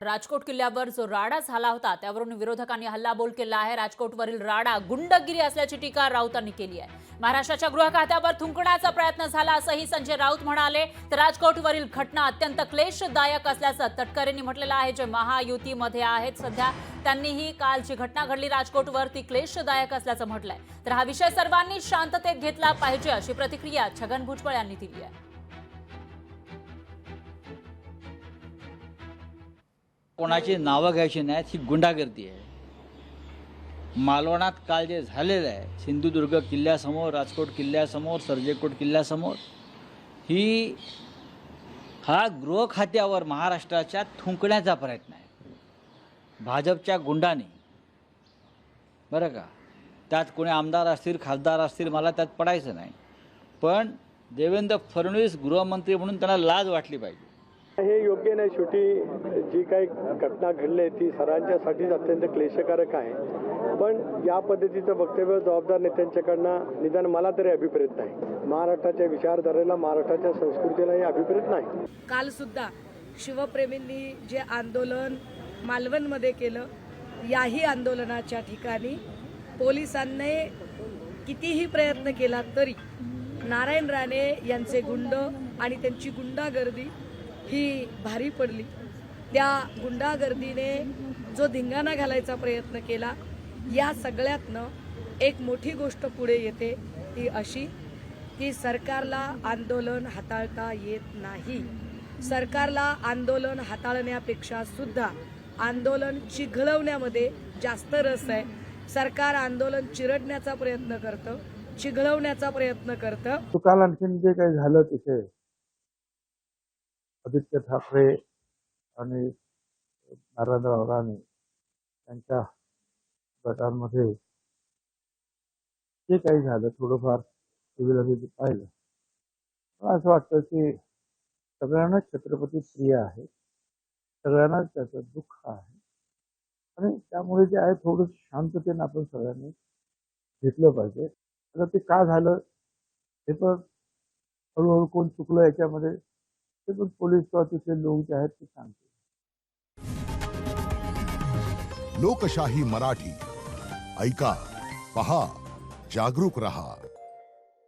राजकोट किल्ल्यावर जो राडा झाला होता त्यावरून विरोधकांनी हल्लाबोल केला आहे। राजकोटवरील राडा गुंडगिरी असल्याची टीका राऊतांनी केली आहे। महाराष्ट्राच्या गृह खात्यावर थुंकण्याचा प्रयत्न झाला असंही संजय राऊत म्हणाले। तर राजकोटवरील घटना अत्यंत क्लेशदायक असल्याचं तटकरेंनी म्हटलेलं आहे। जे महायुतीमध्ये आहेत सध्या त्यांनीही काल जी घटना घडली राजकोटवर ती क्लेशदायक असल्याचं म्हटलंय। तर हा विषय सर्वांनी शांततेत घेतला पाहिजे अशी प्रतिक्रिया छगन भुजबळ यांनी दिली आहे। कोणाची नावं घ्यायची नाहीत, ही गुंडागर्दी आहे। मालवणात काल जे झालेलं आहे सिंधुदुर्ग किल्ल्यासमोर, राजकोट किल्ल्यासमोर, सर्जेकोट किल्ल्यासमोर, हा गृह खात्यावर महाराष्ट्राच्या थुंकण्याचा प्रयत्न आहे भाजपच्या गुंडाने, बरं का। त्यात कोणी आमदार असतील, खासदार असतील, मला त्यात पडायचं नाही, पण देवेंद्र फडणवीस गृहमंत्री म्हणून त्यांना लाज वाटली पाहिजे। हे योग्य नाही। शेवटी जी काही घटना घडली ती सर्वांच्यासाठीच अत्यंत क्लेशकारक आहे, पण या पद्धतीचं वक्तव्य जबाबदार नेत्यांच्याकडनं निदान मला तरी अभिप्रेत नाही। महाराष्ट्राच्या विचारधारेला, महाराष्ट्राच्या संस्कृतीला हे अभिप्रेत नाही। काल सुद्धा शिवप्रेमींनी जे आंदोलन मालवणमध्ये केलं, याही आंदोलनाच्या ठिकाणी पोलिसांनी कितीही प्रयत्न केला तरी नारायण राणे यांचे गुंड आणि त्यांची गुंडागर्दी ही भारी पडली। त्या गुंडागर्दीने जो धिंगाणा घालायचा प्रयत्न केला, या सगळ्यातनं एक मोठी गोष्ट पुढे येते, ती अशी की सरकारला आंदोलन हाताळता येत नाही। सरकारला आंदोलन हाताळण्यापेक्षा सुद्धा आंदोलन चिघळवण्यामध्ये जास्त रस आहे। सरकार आंदोलन चिरडण्याचा प्रयत्न करतं, चिघळवण्याचा प्रयत्न करतं। काल आणखीन जे काही झालं तिथे आदित्य ठाकरे आणि नारायणराव राणे यांच्या गटांमध्ये जे काही झालं थोडंफार टीव्हीला पाहिलं, मला असं वाटतं की सगळ्यांनाच छत्रपती प्रिय आहे, सगळ्यांनाच त्याचं दुःख आहे आणि त्यामुळे जे आहे थोडं शांततेने आपण सगळ्यांनी घेतलं पाहिजे। आता ते का झालं हे पण हळूहळू कोण चुकलं याच्यामध्ये ते पण पोलीस किंवा तिथले लोक जे आहेत ते सांगतील। लोकशाही मराठी ऐका, पहा, जागरूक रहा।